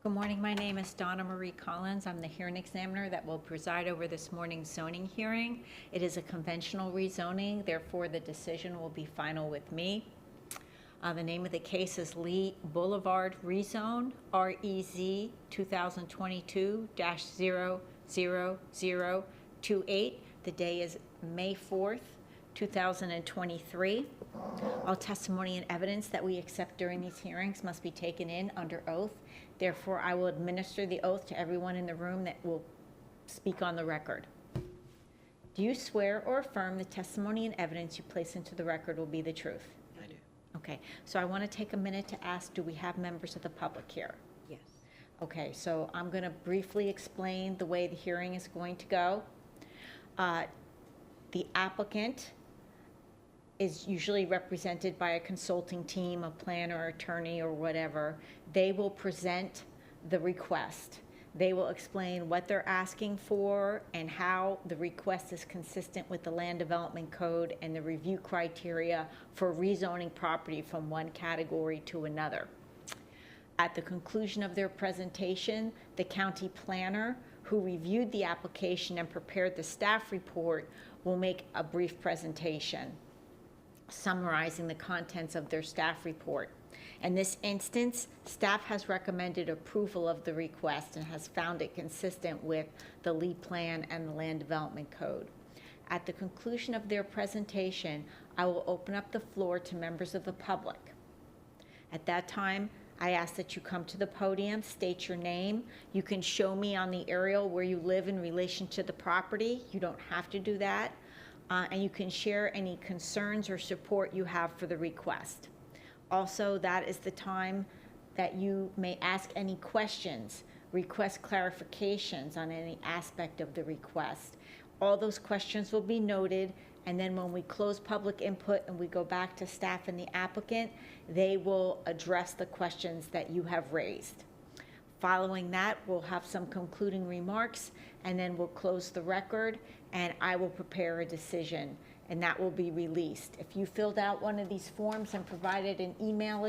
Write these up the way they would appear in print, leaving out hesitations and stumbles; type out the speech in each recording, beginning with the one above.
Good morning. My name is Donna Marie Collins. I'm the hearing examiner that will preside over this morning's zoning hearing. It is a conventional rezoning, therefore the decision will be final with me. The name of the case is Lee Boulevard Rezone, REZ 2022-00028. The day is May 4th, 2023. All testimony and evidence that we accept during these hearings must be taken in under oath. Therefore, I will administer the oath to everyone in the room that will speak on the record. Do you swear or affirm the testimony and evidence you place into the record will be the truth? I do. Okay, so I want to take a minute to ask, do we have members of the public here? Yes. Okay, so I'm going to briefly explain the way the hearing is going to go. The applicant is usually represented by a consulting team, a planner, attorney, or whatever. They will present the request. They will explain what they're asking for and how the request is consistent with the Land Development Code and the review criteria for rezoning property from one category to another. At the conclusion of their presentation, the county planner, who reviewed the application and prepared the staff report, will make a brief presentation summarizing the contents of their staff report. In this instance, staff has recommended approval of the request and has found it consistent with the LEHIGH plan and the Land Development Code. At the conclusion of their presentation, I will open up the floor to members of the public. At that time, I ask that you come to the podium, state your name. You can show me on the aerial where you live in relation to the property. You don't have to do that. And you can share any concerns or support you have for the request. Also, that is the time that you may ask any questions, request clarifications on any aspect of the request. All those questions will be noted, and then when we close public input and we go back to staff and the applicant, they will address the questions that you have raised. Following that, we'll have some concluding remarks, and then we'll close the record, and I will prepare a decision, and that will be released. If you filled out one of these forms and provided an email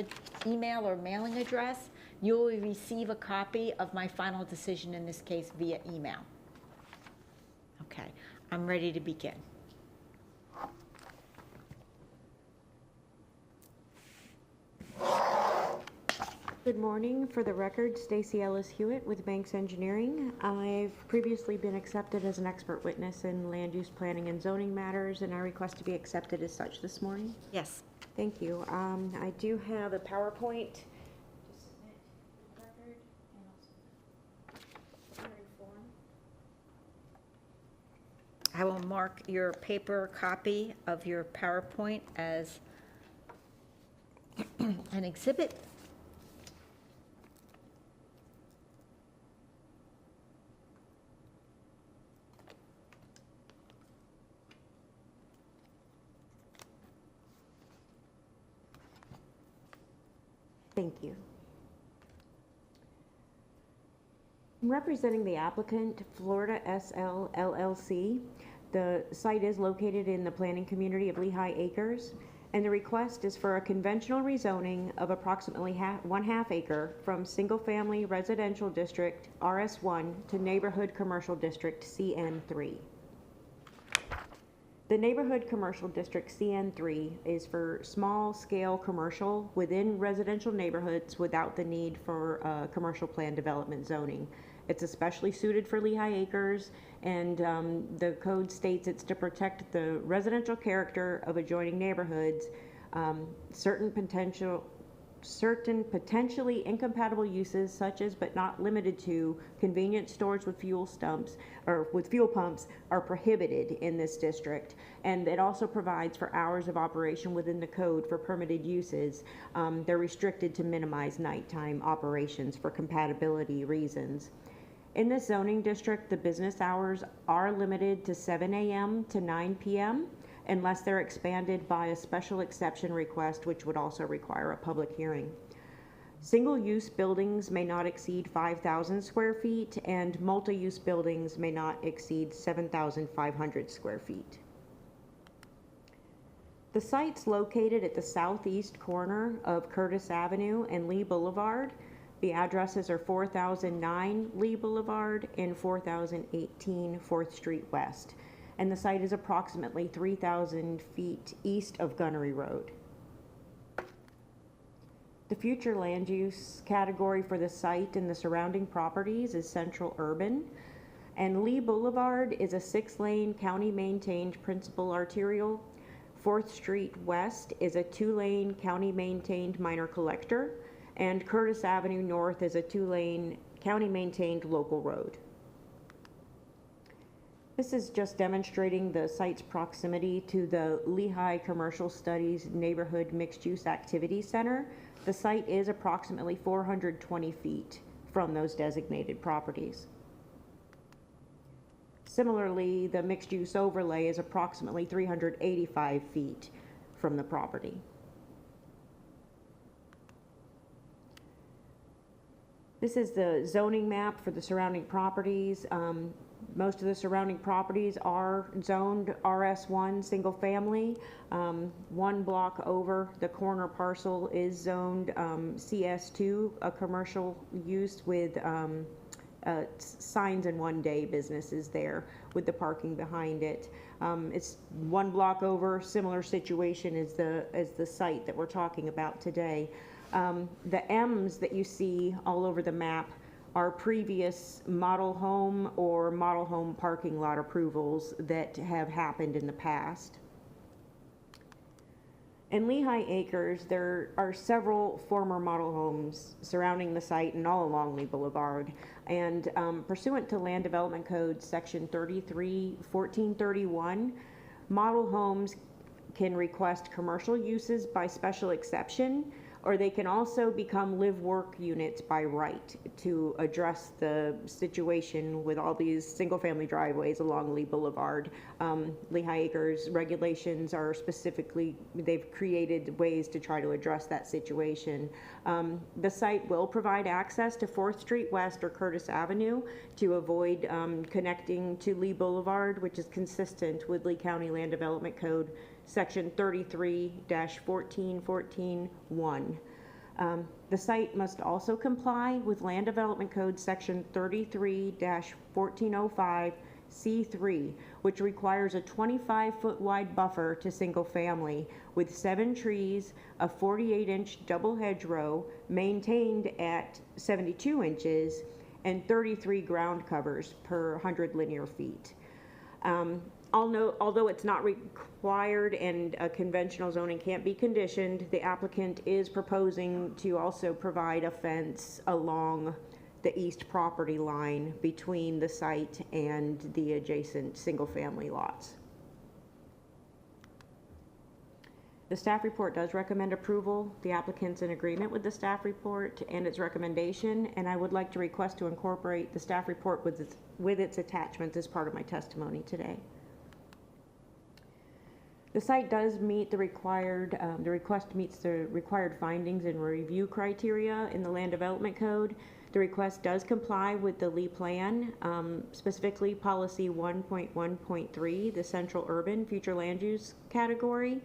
or mailing address, you will receive a copy of my final decision in this case via email. Okay, I'm ready to begin. Good morning. For the record, Stacy Ellis Hewitt with Banks Engineering. I've previously been accepted as an expert witness in land use planning and zoning matters, and I request to be accepted as such this morning. Yes. Thank you. I do have a PowerPoint to submit to the record and also hearing form. I will mark your paper copy of your PowerPoint as an exhibit. Thank you. I'm representing the applicant, Florida SL LLC. The site is located in the planning community of Lehigh Acres, and the request is for a conventional rezoning of approximately 1/2 acre from single-family residential district RS1 to neighborhood commercial district CN3. The neighborhood commercial district CN3 is for small-scale commercial within residential neighborhoods without the need for commercial plan development zoning. It's especially suited for Lehigh Acres, and the code states it's to protect the residential character of adjoining neighborhoods, certain potentially incompatible uses such as but not limited to convenience stores with fuel pumps are prohibited in this district, and it also provides for hours of operation within the code for permitted uses. They're restricted to minimize nighttime operations for compatibility reasons. In this zoning district, the business hours are limited to 7 a.m. to 9 p.m. unless they're expanded by a special exception request, which would also require a public hearing. Single-use buildings may not exceed 5,000 square feet, and multi-use buildings may not exceed 7,500 square feet. The site's located at the southeast corner of Curtis Avenue and Lee Boulevard. The addresses are 4009 Lee Boulevard and 4018 4th Street West. And the site is approximately 3,000 feet east of Gunnery Road. The future land use category for the site and the surrounding properties is Central Urban. And Lee Boulevard is a 6-lane county-maintained principal arterial. 4th Street West is a 2-lane county-maintained minor collector. And Curtis Avenue North is a 2-lane county-maintained local road. This is just demonstrating the site's proximity to the LEHIGH Commercial Studies Neighborhood Mixed-Use Activity Center. The site is approximately 420 feet from those designated properties. Similarly, the mixed-use overlay is approximately 385 feet from the property. This is the zoning map for the surrounding properties. Most of the surrounding properties are zoned RS1 single family. 1 block over, the corner parcel is zoned CS2, a commercial use with signs and one-day businesses there with the parking behind it. It's 1 block over, similar situation as the site that we're talking about today. The M's that you see all over the map are previous model home or model home parking lot approvals that have happened in the past. In Lehigh Acres, there are several former model homes surrounding the site and all along Lee Boulevard. And pursuant to Land Development Code Section 33-1431, model homes can request commercial uses by special exception, or they can also become live-work units by right to address the situation with all these single-family driveways along Lee Boulevard. Lehigh Acres regulations are specifically, they've created ways to try to address that situation. The site will provide access to 4th Street West or Curtis Avenue to avoid connecting to Lee Boulevard, which is consistent with Lee County Land Development Code Section 33-1414-1. The site must also comply with Land Development Code Section 33-1405-C3, which requires a 25-foot wide buffer to single family with 7 trees, a 48-inch double hedgerow maintained at 72 inches, and 33 ground covers per 100 linear feet. Although it's not required and a conventional zoning can't be conditioned, the applicant is proposing to also provide a fence along the east property line between the site and the adjacent single-family lots. The staff report does recommend approval. The applicant's in agreement with the staff report and its recommendation, and I would like to request to incorporate the staff report with its attachments as part of my testimony today. The site does meet the required, the request meets the required findings and review criteria in the Land Development Code. The request does comply with the Lee Plan, specifically Policy 1.1.3, the Central Urban Future Land Use category.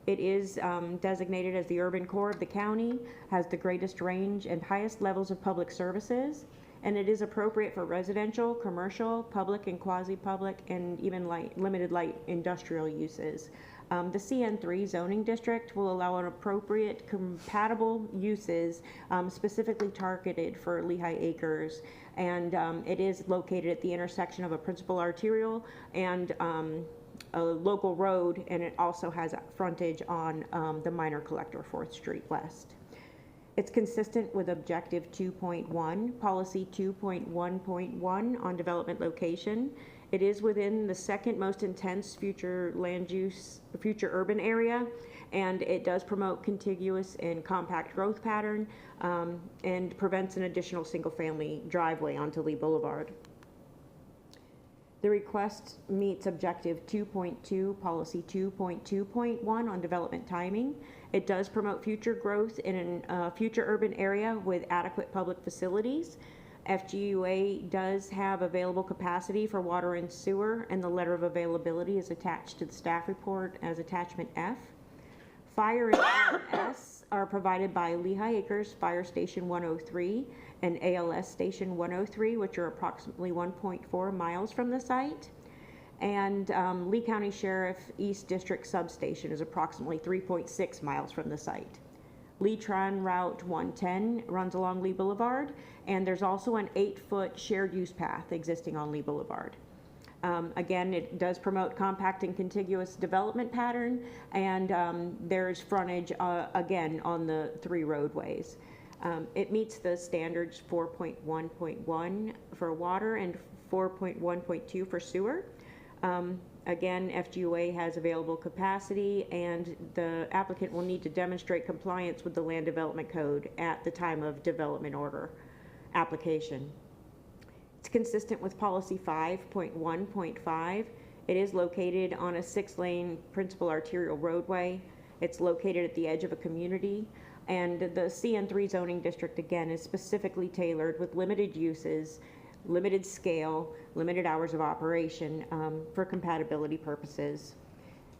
It is designated as the urban core of the county, has the greatest range and highest levels of public services, and it is appropriate for residential, commercial, public and quasi-public, and even limited light industrial uses. The CN3 zoning district will allow an appropriate compatible uses specifically targeted for Lehigh Acres, and it is located at the intersection of a principal arterial and a local road, and it also has frontage on the minor collector 4th Street West. It's consistent with Objective 2.1, Policy 2.1.1 on development location. It is within the second most intense future urban area, and it does promote contiguous and compact growth pattern and prevents an additional single-family driveway onto Lee Boulevard. The request meets Objective 2.2, Policy 2.2.1 on development timing. It does promote future growth in a future urban area with adequate public facilities. FGUA does have available capacity for water and sewer, and the letter of availability is attached to the staff report as attachment F. Fire and EMS are provided by Lehigh Acres Fire Station 103 and ALS Station 103, which are approximately 1.4 miles from the site. And Lee County Sheriff East District Substation is approximately 3.6 miles from the site. Lee-Tron Route 110 runs along Lee Boulevard, and there's also an 8-foot shared use path existing on Lee Boulevard. Again, it does promote compact and contiguous development pattern, and there's frontage, again, on the 3 roadways. It meets the standards 4.1.1 for water and 4.1.2 for sewer. Again, FGOA has available capacity, and the applicant will need to demonstrate compliance with the Land Development Code at the time of development order application. It's consistent with policy 5.1.5. It is located on a 6-lane principal arterial roadway. It's located at the edge of a community, and the CN3 zoning district, again, is specifically tailored with limited uses, limited scale, limited hours of operation for compatibility purposes.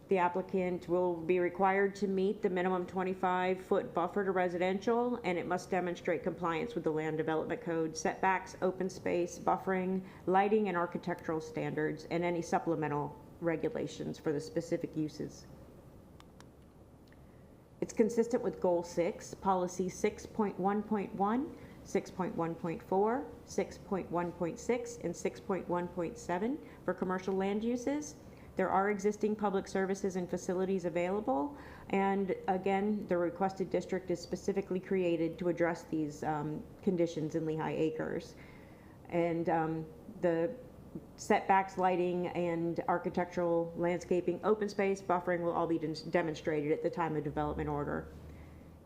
The applicant will be required to meet the minimum 25-foot buffer to residential, and it must demonstrate compliance with the Land Development Code, setbacks, open space, buffering, lighting, and architectural standards, and any supplemental regulations for the specific uses. It's consistent with Goal 6, Policy 6.1.1, 6.1.4, 6.1.6, and 6.1.7 for commercial land uses. There are existing public services and facilities available, and again, the requested district is specifically created to address these conditions in Lehigh Acres. And the setbacks, lighting, and architectural, landscaping, open space, buffering will all be demonstrated at the time of development order.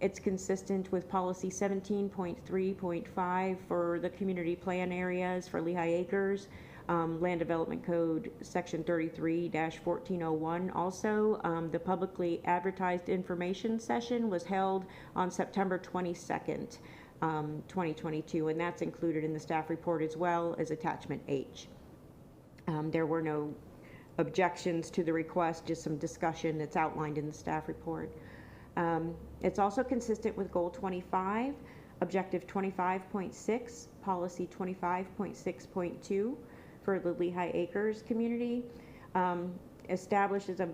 It's consistent with policy 17.3.5 for the community plan areas for Lehigh Acres, Land Development Code section 33-1401. Also, the publicly advertised information session was held on September 22nd, 2022, and that's included in the staff report as well as attachment H. There were no objections to the request, just some discussion that's outlined in the staff report. It's also consistent with Goal 25, Objective 25.6, Policy 25.6.2 for the Lehigh Acres community. Establishes a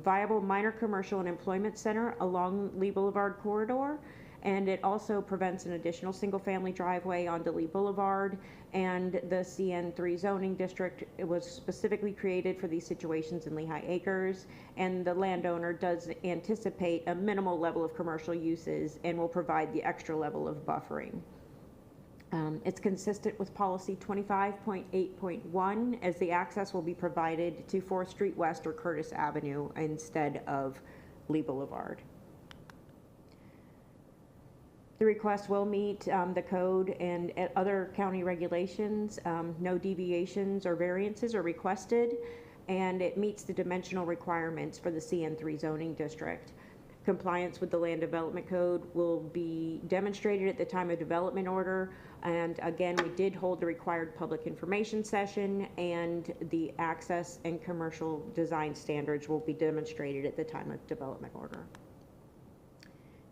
viable minor commercial and employment center along Lee Boulevard corridor, and it also prevents an additional single-family driveway onto Lee Boulevard. And the CN3 zoning district, it was specifically created for these situations in Lehigh Acres, and the landowner does anticipate a minimal level of commercial uses and will provide the extra level of buffering. It's consistent with policy 25.8.1, as the access will be provided to 4th Street West or Curtis Avenue instead of Lee Boulevard. The request will meet the code and other county regulations. No deviations or variances are requested, and it meets the dimensional requirements for the CN3 zoning district. Compliance with the Land Development Code will be demonstrated at the time of development order. And again, we did hold the required public information session, and the access and commercial design standards will be demonstrated at the time of development order.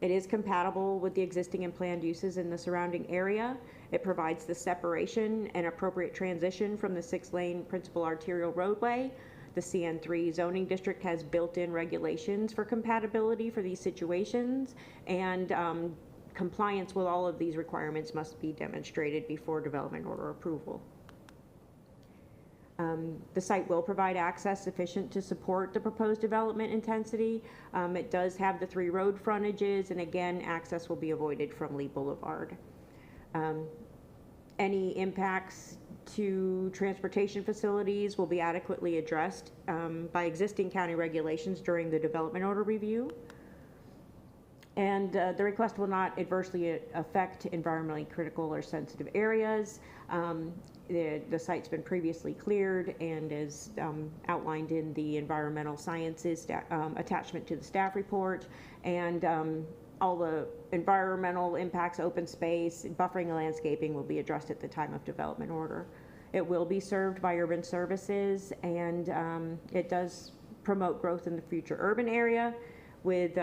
It is compatible with the existing and planned uses in the surrounding area. It provides the separation and appropriate transition from the 6-lane principal arterial roadway. The CN3 zoning district has built-in regulations for compatibility for these situations, and compliance with all of these requirements must be demonstrated before development order approval. The site will provide access sufficient to support the proposed development intensity. It does have the 3 road frontages, and again, access will be avoided from Lee Boulevard. Any impacts to transportation facilities will be adequately addressed by existing county regulations during the development order review. And the request will not adversely affect environmentally critical or sensitive areas. The site's been previously cleared and is outlined in the environmental sciences attachment to the staff report. And all the environmental impacts, open space, buffering and landscaping will be addressed at the time of development order. It will be served by urban services, and it does promote growth in the future urban area with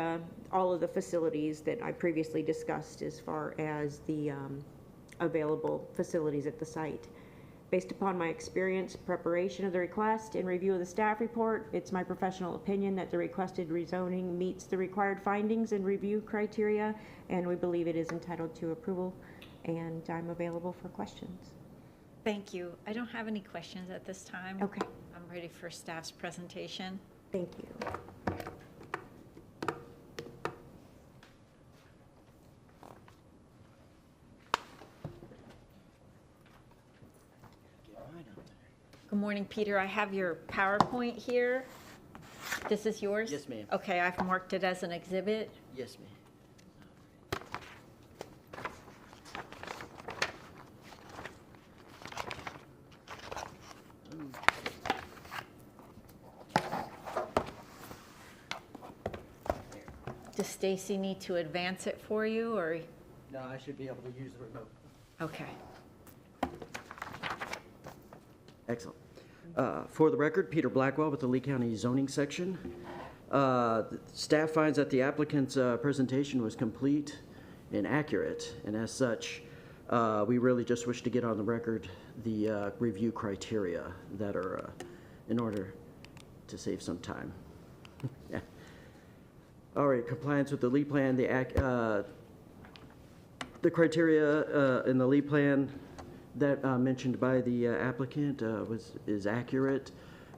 all of the facilities that I previously discussed as far as the available facilities at the site. Based upon my experience, preparation of the request, and review of the staff report, it's my professional opinion that the requested rezoning meets the required findings and review criteria, and we believe it is entitled to approval, and I'm available for questions. Thank you. I don't have any questions at this time. Okay, I'm ready for staff's presentation. thank you. Good morning, Peter. I have your PowerPoint here. This is yours? Yes, ma'am. Okay, I've marked it as an exhibit. Yes, ma'am. Does Stacy need to advance it for you, or? No, I should be able to use the remote. Okay. Excellent. For the record, Peter Blackwell with the Lee County Zoning Section. The staff finds that the applicant's presentation was complete and accurate, and as such, we really just wish to get on the record the review criteria that are in order to save some time. Yeah. All right, compliance with the Lee plan, the criteria in the Lee plan that mentioned by the applicant is accurate.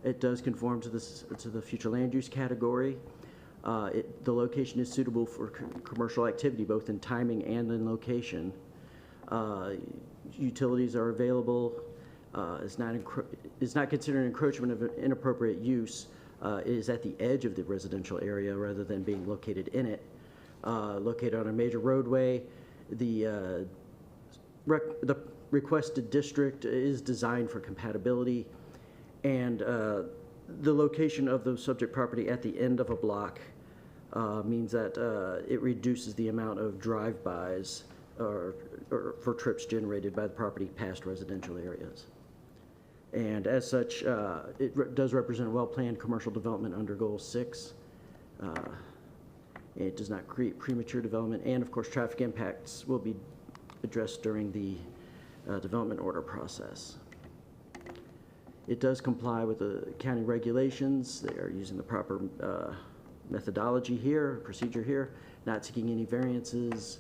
It does conform to the future land use category. The location is suitable for commercial activity, both in timing and in location. Utilities are available. Is not considered an encroachment of an inappropriate use. It is at the edge of the residential area rather than being located in it. Located on a major roadway. The requested district is designed for compatibility, and the location of the subject property at the end of a block means that it reduces the amount of drive-bys or for trips generated by the property past residential areas. And as such, it does represent a well-planned commercial development under Goal 6. It does not create premature development, and of course, traffic impacts will be addressed during the development order process. It does comply with the county regulations. They are using the proper methodology here, procedure here, not seeking any variances.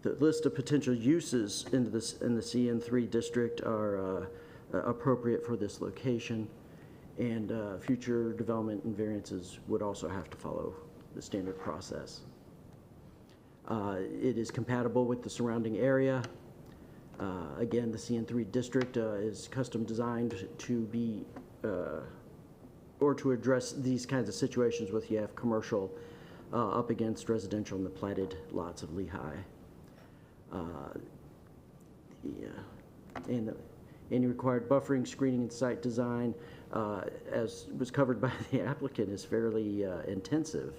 The list of potential uses in the CN3 district are appropriate for this location, and future development and variances would also have to follow the standard process. It is compatible with the surrounding area. Again, the CN3 district is custom designed to be or to address these kinds of situations with you have commercial up against residential in the platted lots of Lehigh. Any required buffering, screening, and site design, as was covered by the applicant, is fairly intensive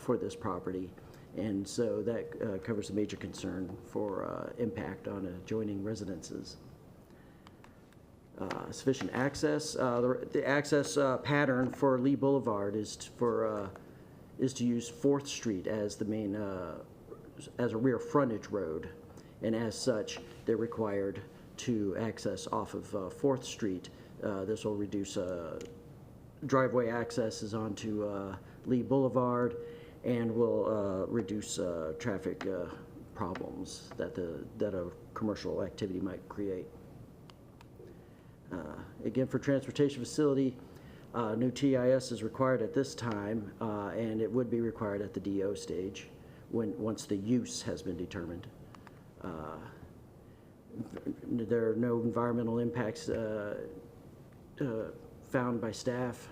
for this property. And so that covers a major concern for impact on adjoining residences. Sufficient access. The access pattern for Lee Boulevard is to use 4th Street as the main, as a rear frontage road. And as such, they're required to access off of 4th Street. This will reduce driveway accesses onto Lee Boulevard, and will reduce traffic problems that a commercial activity might create. Again, for transportation facility, new TIS is required at this time, and it would be required at the DO stage once the use has been determined. There are no environmental impacts found by staff,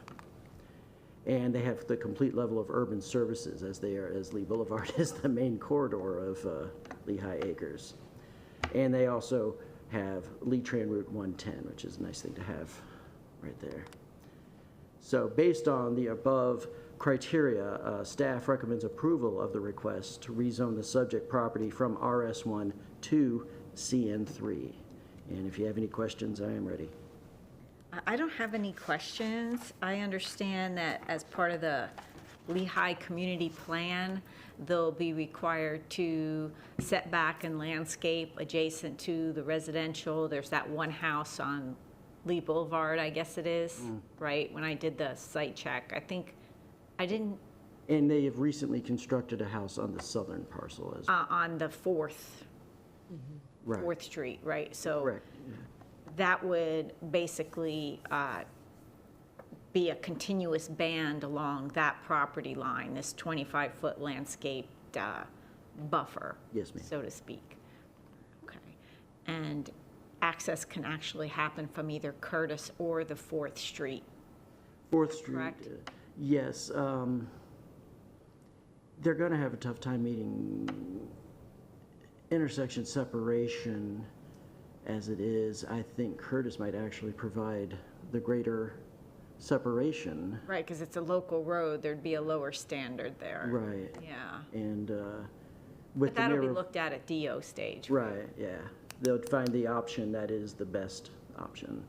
and they have the complete level of urban services as Lee Boulevard is the main corridor of Lehigh Acres. And they also have Lee Tran Route 110, which is a nice thing to have right there. So based on the above criteria, staff recommends approval of the request to rezone the subject property from RS1 to CN3. And if you have any questions, I am ready. I don't have any questions. I understand that as part of the Lehigh community plan, they'll be required to set back and landscape adjacent to the residential. There's that one house on Lee Boulevard, I guess it is, right? When I did the site check, I didn't, And they have recently constructed a house on the southern parcel as well. on the Fourth Right. Street, right? So Correct. Yeah. that would basically be a continuous band along that property line, this 25-foot landscaped buffer. Yes, ma'am. So to speak. Okay. And access can actually happen from either Curtis or the 4th Street. 4th Street. Correct. Yes. They're going to have a tough time meeting intersection separation as it is. I think Curtis might actually provide the greater separation. Right, because it's a local road, there'd be a lower standard there. Right. Yeah. And But with the that'll be mirror. looked at DO stage. Right, yeah. They'll find the option that is the best option.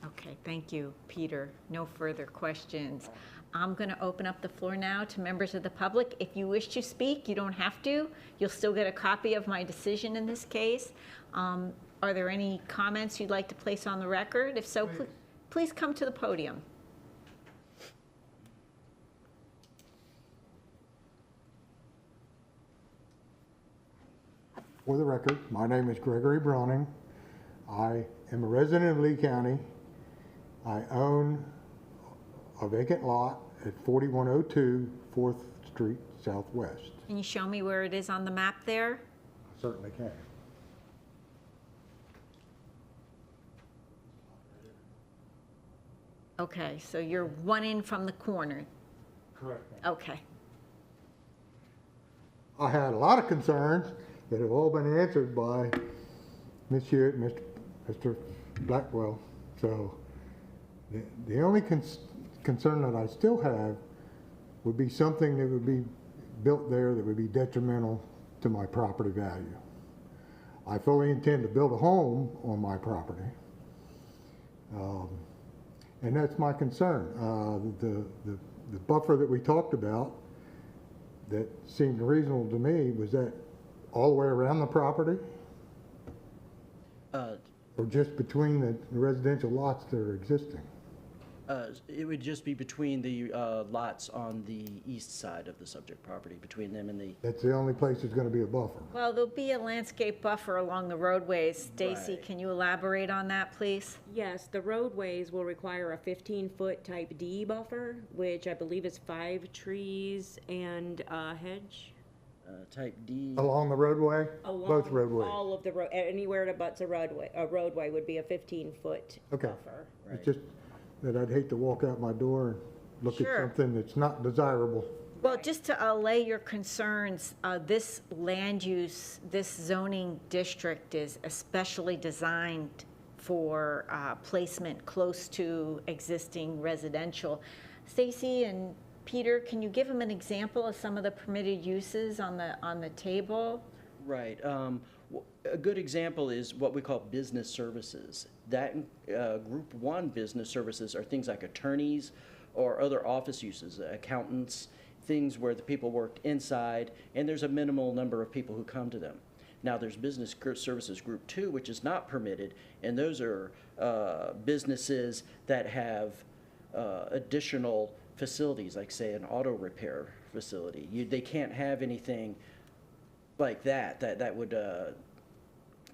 Okay, thank you, Peter. No further questions. I'm going to open up the floor now to members of the public. If you wish to speak, you don't have to. You'll still get a copy of my decision in this case. Are there any comments you'd like to place on the record? If so, please come to the podium. For the record, my name is Gregory Browning. I am a resident of Lee County. I own a vacant lot at 4102 4th Street Southwest. Can you show me where it is on the map there? I certainly can. Okay, so you're one in from the corner. Correct. Okay. I had a lot of concerns that have all been answered by Ms. Hewitt and Mr. Blackwell. So the only concern that I still have would be something that would be built there that would be detrimental to my property value. I fully intend to build a home on my property. And that's my concern. The buffer that we talked about that seemed reasonable to me, was that all the way around the property or just between the residential lots that are existing? It would just be between the lots on the east side of the subject property, between them and the. That's the only place there's going to be a buffer. Well, there'll be a landscape buffer along the roadways. Stacy, Right. can you elaborate on that, please? Yes, the roadways will require a 15-foot type D buffer, which I believe is 5 trees and a hedge. Type D. Along the roadway? Both Along roadways? all of the road, anywhere it abuts a roadway would be a 15-foot Okay. buffer. It's just that I'd hate to walk out my door and look at Sure. something that's not desirable. Well, just to allay your concerns, this land use, this zoning district is especially designed for placement close to existing residential. Stacy and Peter, can you give them an example of some of the permitted uses on the table? Right. A good example is what we call business services. That group 1 business services are things like attorneys or other office uses, accountants, things where the people work inside, and there's a minimal number of people who come to them. Now, there's business services group 2, which is not permitted, and those are businesses that have additional facilities, like say an auto repair facility. They can't have anything like that would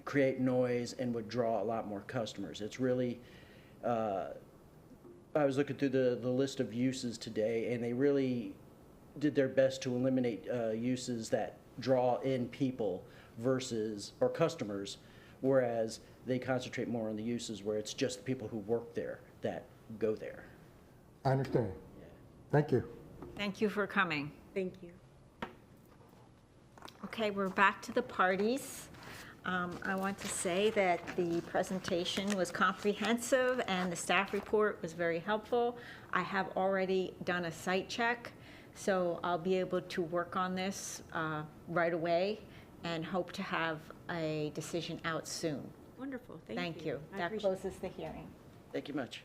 create noise and would draw a lot more customers. It's really, I was looking through the list of uses today, and they really did their best to eliminate uses that draw in people or customers, whereas they concentrate more on the uses where it's just the people who work there that go there. I understand. Thank you. Thank you for coming. Thank you. Okay, we're back to the parties. I want to say that the presentation was comprehensive and the staff report was very helpful. I have already done a site check, so I'll be able to work on this right away and hope to have a decision out soon. Wonderful, Thank you. I That appreciate it. closes the hearing. Thank you much.